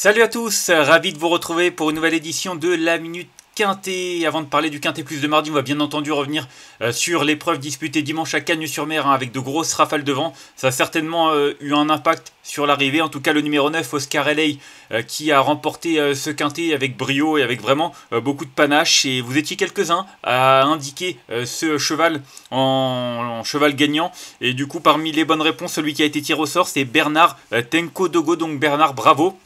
Salut à tous, ravi de vous retrouver pour une nouvelle édition de la Minute Quintet. Avant de parler du Quintet Plus de mardi, on va bien entendu revenir sur l'épreuve disputée dimanche à Cagnes-sur-Mer avec de grosses rafales de vent. Ça a certainement eu un impact sur l'arrivée. En tout cas, le numéro 9, Oscar L.A., qui a remporté ce Quintet avec brio et avec vraiment beaucoup de panache. Et vous étiez quelques-uns à indiquer ce cheval en cheval gagnant. Et du coup, parmi les bonnes réponses, celui qui a été tiré au sort, c'est Bernard Tenko Dogo. Donc Bernard, bravo.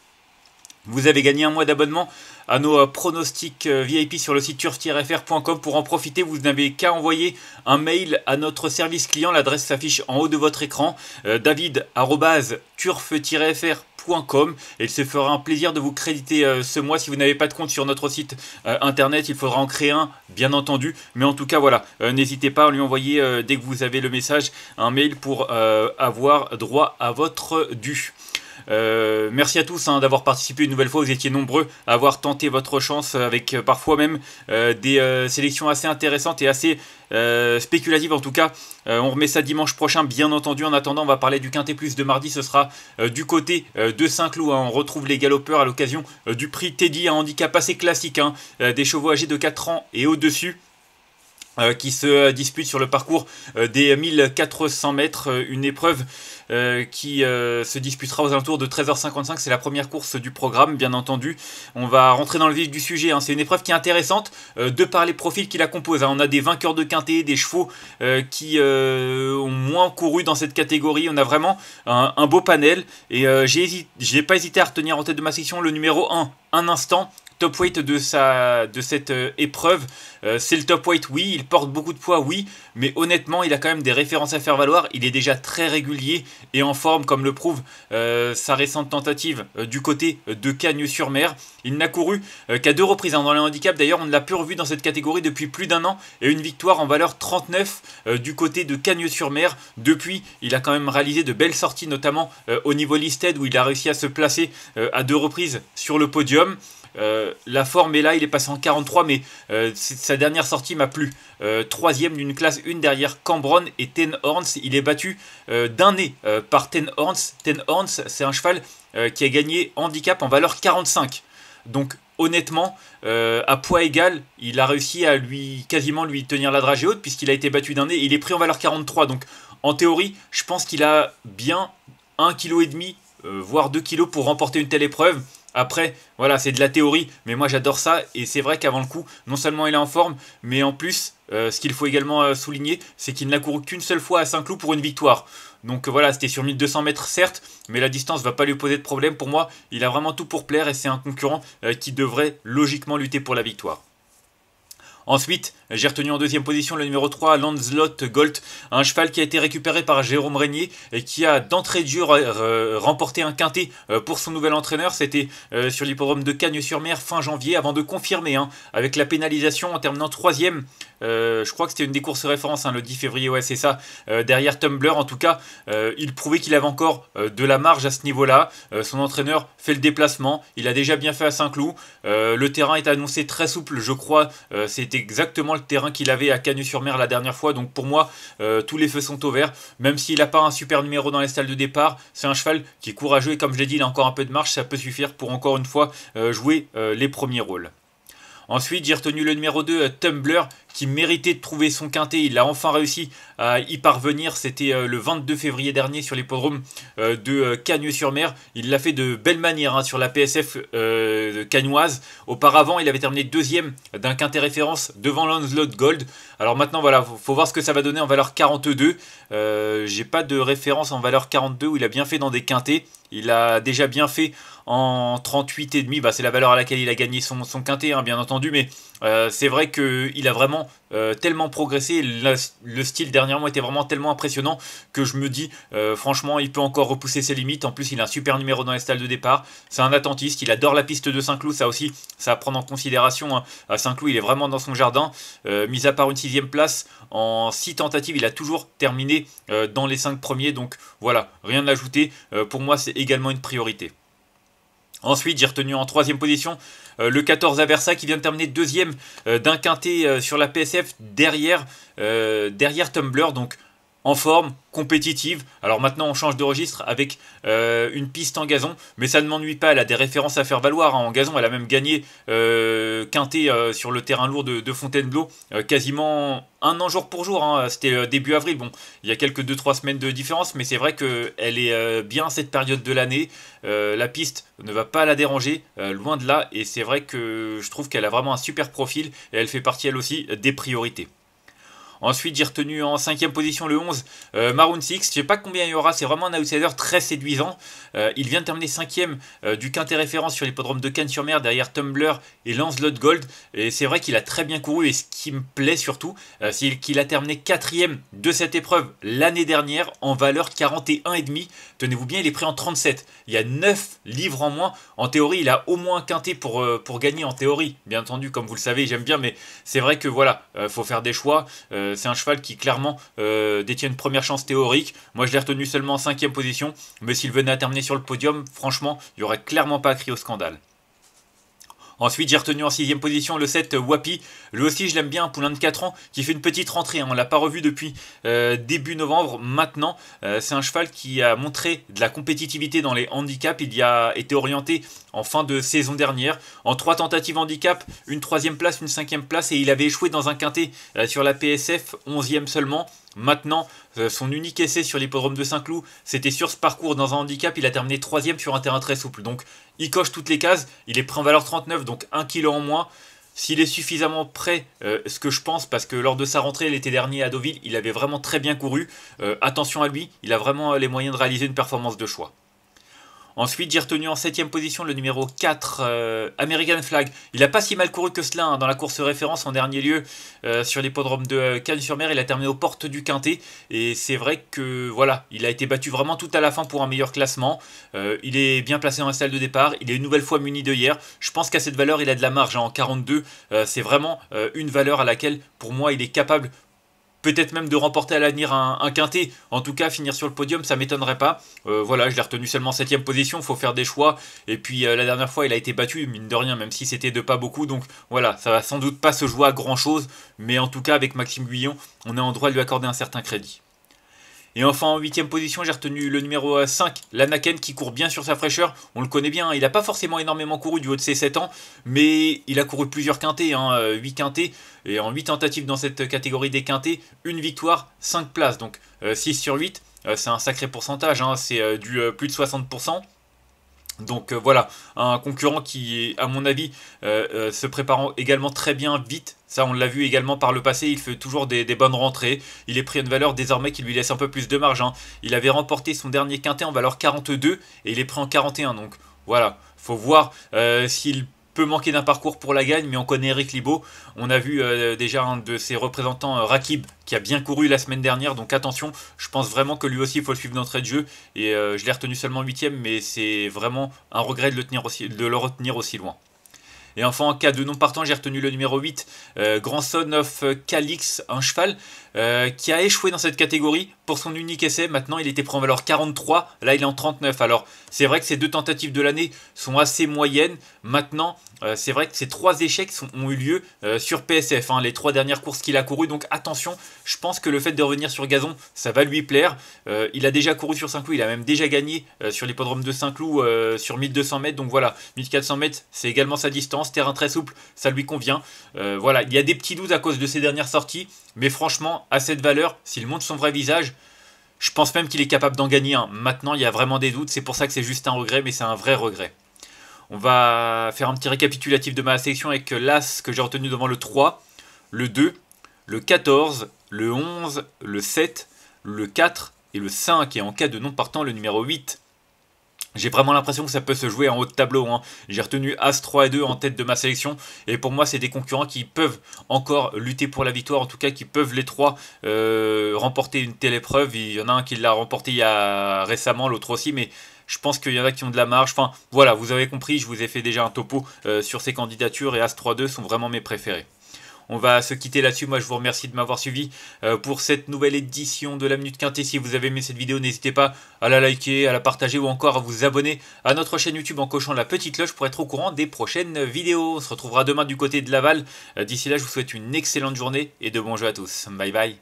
Vous avez gagné un mois d'abonnement à nos pronostics VIP sur le site turf-fr.com. Pour en profiter, vous n'avez qu'à envoyer un mail à notre service client. L'adresse s'affiche en haut de votre écran, david@turf-fr.com, et il se fera un plaisir de vous créditer ce mois. Si vous n'avez pas de compte sur notre site internet, il faudra en créer un, bien entendu. Mais en tout cas, voilà, n'hésitez pas à lui envoyer, dès que vous avez le message, un mail pour avoir droit à votre dû. Merci à tous d'avoir participé une nouvelle fois. Vous étiez nombreux à avoir tenté votre chance avec parfois même des sélections assez intéressantes et assez spéculatives en tout cas. On remet ça dimanche prochain, bien entendu. En attendant, on va parler du Quintet Plus de mardi. Ce sera du côté de Saint-Cloud. On retrouve les galopeurs à l'occasion du prix Teddy, un handicap assez classique, des chevaux âgés de 4 ans et au-dessus, qui se dispute sur le parcours des 1400 mètres, une épreuve qui se disputera aux alentours de 13h55. C'est la première course du programme, bien entendu. On va rentrer dans le vif du sujet. C'est une épreuve qui est intéressante de par les profils qui la composent. On a des vainqueurs de quintet, des chevaux qui ont moins couru dans cette catégorie. On a vraiment un beau panel. Et j'ai pas hésité à retenir en tête de ma section le numéro 1, Un Instant. Top weight de cette épreuve, c'est le top weight, oui, il porte beaucoup de poids, oui, mais honnêtement il a quand même des références à faire valoir. Il est déjà très régulier et en forme, comme le prouve sa récente tentative du côté de Cagnes-sur-Mer. Il n'a couru qu'à 2 reprises dans les handicaps. D'ailleurs, on ne l'a plus revu dans cette catégorie depuis plus d'1 an, et une victoire en valeur 39 du côté de Cagnes-sur-Mer. Depuis, il a quand même réalisé de belles sorties, notamment au niveau listed, où il a réussi à se placer à 2 reprises sur le podium. La forme est là, il est passé en 43, mais sa dernière sortie m'a plu. 3ème d'une classe 1 derrière Cambronne et Ten Horns. Il est battu d'un nez par Ten Horns. Ten Horns, c'est un cheval qui a gagné handicap en valeur 45. Donc honnêtement, à poids égal, il a réussi à quasiment lui tenir la dragée haute, puisqu'il a été battu d'un nez. Il est pris en valeur 43. Donc en théorie, je pense qu'il a bien 1,5 kg, voire 2 kg pour remporter une telle épreuve. Après, voilà, c'est de la théorie, mais moi j'adore ça, et c'est vrai qu'avant le coup, non seulement il est en forme, mais en plus, ce qu'il faut également souligner, c'est qu'il n'a couru qu'une seule fois à Saint-Cloud pour une victoire. Donc voilà, c'était sur 1200 mètres certes, mais la distance ne va pas lui poser de problème. Pour moi, il a vraiment tout pour plaire, et c'est un concurrent qui devrait logiquement lutter pour la victoire. Ensuite, j'ai retenu en 2e position le numéro 3, Lancelot Gold, un cheval qui a été récupéré par Jérôme Régnier et qui a d'entrée de jeu remporté un quintet pour son nouvel entraîneur. C'était sur l'hippodrome de Cagnes-sur-Mer fin janvier, avant de confirmer avec la pénalisation en terminant 3ème. Je crois que c'était une des courses références, le 10 février, ouais c'est ça, derrière Tumblr. En tout cas, il prouvait qu'il avait encore de la marge à ce niveau-là. Son entraîneur fait le déplacement, il a déjà bien fait à Saint-Cloud. Le terrain est annoncé très souple, je crois. C'était exactement le terrain qu'il avait à Cagnes-sur-Mer la dernière fois. Donc pour moi, tous les feux sont au vert. Même s'il n'a pas un super numéro dans les stalles de départ, c'est un cheval qui est courageux, et comme je l'ai dit, il a encore un peu de marge. Ça peut suffire pour encore une fois jouer les premiers rôles. Ensuite, j'ai retenu le numéro 2, Tumblr, qui méritait de trouver son quintet. Il a enfin réussi à y parvenir. C'était le 22 février dernier sur l'hippodrome de Cagnes-sur-Mer. Il l'a fait de belle manière sur la PSF cagnoise. Auparavant, il avait terminé 2ème d'un quintet référence devant Lancelot Gold. Alors maintenant, voilà, faut voir ce que ça va donner en valeur 42. J'ai pas de référence en valeur 42 où il a bien fait dans des quintets. Il a déjà bien fait en 38,5. C'est la valeur à laquelle il a gagné son quintet, bien entendu. Mais c'est vrai qu'il a vraiment tellement progressé. Le style dernièrement était vraiment tellement impressionnant que je me dis, franchement, il peut encore repousser ses limites. En plus, il a un super numéro dans les stalles de départ. C'est un attentiste. Il adore la piste de Saint-Cloud. Ça aussi, ça à prendre en considération. À Saint-Cloud, il est vraiment dans son jardin. Mis à part une 6ème place, en 6 tentatives, il a toujours terminé dans les 5 premiers. Donc voilà, rien à ajouter. Pour moi, c'est également une priorité. Ensuite, j'ai retenu en 3ème position le 14 Aversa, qui vient de terminer 2ème d'un quintet sur la PSF derrière Tumblr. Donc en forme, compétitive. Alors maintenant on change de registre avec une piste en gazon, mais ça ne m'ennuie pas, elle a des références à faire valoir, hein. En gazon elle a même gagné quintet sur le terrain lourd de Fontainebleau, quasiment un an jour pour jour, hein. C'était début avril, bon il y a quelques 2-3 semaines de différence, mais c'est vrai qu'elle est bien à cette période de l'année, la piste ne va pas la déranger, loin de là, et c'est vrai que je trouve qu'elle a vraiment un super profil, et elle fait partie elle aussi des priorités. Ensuite, j'ai retenu en 5ème position le 11, Maroon 6. Je ne sais pas combien il y aura, c'est vraiment un outsider très séduisant. Il vient de terminer 5ème du quintet référence sur l'hippodrome de Cannes-sur-Mer, derrière Tumbler et Lancelot Gold. Et c'est vrai qu'il a très bien couru, et ce qui me plaît surtout, c'est qu'il a terminé 4ème de cette épreuve l'année dernière en valeur 41,5. Tenez-vous bien, il est pris en 37. Il y a 9 livres en moins. En théorie, il a au moins un quintet pour gagner en théorie. Bien entendu, comme vous le savez, j'aime bien, mais c'est vrai que voilà, faut faire des choix. C'est un cheval qui clairement détient une première chance théorique. Moi je l'ai retenu seulement en 5ème position, mais s'il venait à terminer sur le podium, franchement, il n'y aurait clairement pas à crier au scandale. Ensuite, j'ai retenu en 6ème position le 7 Wapi. Lui aussi, je l'aime bien, un poulain de 4 ans qui fait une petite rentrée, hein. On ne l'a pas revu depuis début novembre. Maintenant, c'est un cheval qui a montré de la compétitivité dans les handicaps. Il y a été orienté en fin de saison dernière en 3 tentatives handicap, une 3ème place, une 5ème place, et il avait échoué dans un quintet sur la PSF, 11ème seulement. Maintenant, son unique essai sur l'hippodrome de Saint-Cloud, c'était sur ce parcours dans un handicap. Il a terminé 3ème sur un terrain très souple. Donc, il coche toutes les cases. Il est prêt en valeur 39, donc 1 kg en moins. S'il est suffisamment prêt, ce que je pense, parce que lors de sa rentrée l'été dernier à Deauville, il avait vraiment très bien couru. Attention à lui, il a vraiment les moyens de réaliser une performance de choix. Ensuite, j'ai retenu en 7ème position le numéro 4, American Flag. Il n'a pas si mal couru que cela, hein, dans la course référence en dernier lieu sur l'hippodrome de Cannes-sur-Mer. Il a terminé aux portes du quintet. Et c'est vrai que voilà, il a été battu vraiment tout à la fin pour un meilleur classement. Il est bien placé dans la salle de départ. Il est une nouvelle fois muni de hier. Je pense qu'à cette valeur, il a de la marge, hein, en 42. C'est vraiment une valeur à laquelle, pour moi, il est capable peut-être même de remporter à l'avenir un quintet. En tout cas, finir sur le podium, ça m'étonnerait pas. Voilà, je l'ai retenu seulement 7ème position, il faut faire des choix. Et puis la dernière fois, il a été battu, mine de rien, même si c'était de pas beaucoup. Donc voilà, ça va sans doute pas se jouer à grand chose. Mais en tout cas, avec Maxime Guyon, on est en droit de lui accorder un certain crédit. Et enfin, en 8ème position, j'ai retenu le numéro 5, Lanaken, qui court bien sur sa fraîcheur. On le connaît bien, il n'a pas forcément énormément couru du haut de ses 7 ans, mais il a couru plusieurs quintets, 8 quintets, et en 8 tentatives dans cette catégorie des quintets, une victoire, 5 places, donc 6 sur 8, c'est un sacré pourcentage, hein, c'est du plus de 60%. Donc voilà, un concurrent qui, à mon avis, se préparant également très bien vite. Ça, on l'a vu également par le passé, il fait toujours des bonnes rentrées. Il est pris à une valeur désormais qui lui laisse un peu plus de marge, hein. Il avait remporté son dernier quintet en valeur 42 et il est pris en 41. Donc voilà, faut voir s'il peut manquer d'un parcours pour la gagne, mais on connaît Eric Libaud. On a vu déjà un de ses représentants, Rakib, qui a bien couru la semaine dernière. Donc attention, je pense vraiment que lui aussi, il faut le suivre d'entrée de jeu. Et je l'ai retenu seulement 8ème, mais c'est vraiment un regret de le retenir aussi loin. Et enfin, en cas de non partant, j'ai retenu le numéro 8, Grand Son of Calix, un cheval qui a échoué dans cette catégorie pour son unique essai. Maintenant, il était pris en valeur 43, là il est en 39. Alors, c'est vrai que ces 2 tentatives de l'année sont assez moyennes. Maintenant, c'est vrai que ces 3 échecs ont eu lieu sur PSF, hein, les 3 dernières courses qu'il a courues. Donc attention, je pense que le fait de revenir sur gazon, ça va lui plaire. Il a déjà couru sur Saint-Cloud, il a même déjà gagné sur l'hippodrome de Saint-Cloud sur 1200 mètres. Donc voilà, 1400 mètres, c'est également sa distance. Terrain très souple, ça lui convient. Voilà, il y a des petits doutes à cause de ses dernières sorties, mais franchement, à cette valeur, s'il montre son vrai visage, je pense même qu'il est capable d'en gagner un. Maintenant, il y a vraiment des doutes, c'est pour ça que c'est juste un regret, mais c'est un vrai regret. On va faire un petit récapitulatif de ma sélection avec l'As que j'ai retenu devant le 3, le 2, le 14, le 11, le 7, le 4 et le 5. Et en cas de non partant, le numéro 8. J'ai vraiment l'impression que ça peut se jouer en haut de tableau, hein. J'ai retenu As, 3 et 2 en tête de ma sélection. Et pour moi, c'est des concurrents qui peuvent encore lutter pour la victoire. En tout cas, qui peuvent les 3 remporter une telle épreuve. Il y en a un qui l'a remporté il y a récemment, l'autre aussi. Mais je pense qu'il y en a qui ont de la marge. Enfin, voilà, vous avez compris. Je vous ai fait déjà un topo sur ces candidatures. Et As, 3, 2 sont vraiment mes préférés. On va se quitter là-dessus. Moi, je vous remercie de m'avoir suivi pour cette nouvelle édition de la Minute Quintet. Si vous avez aimé cette vidéo, n'hésitez pas à la liker, à la partager ou encore à vous abonner à notre chaîne YouTube en cochant la petite cloche pour être au courant des prochaines vidéos. On se retrouvera demain du côté de Laval. D'ici là, je vous souhaite une excellente journée et de bons jeux à tous. Bye bye.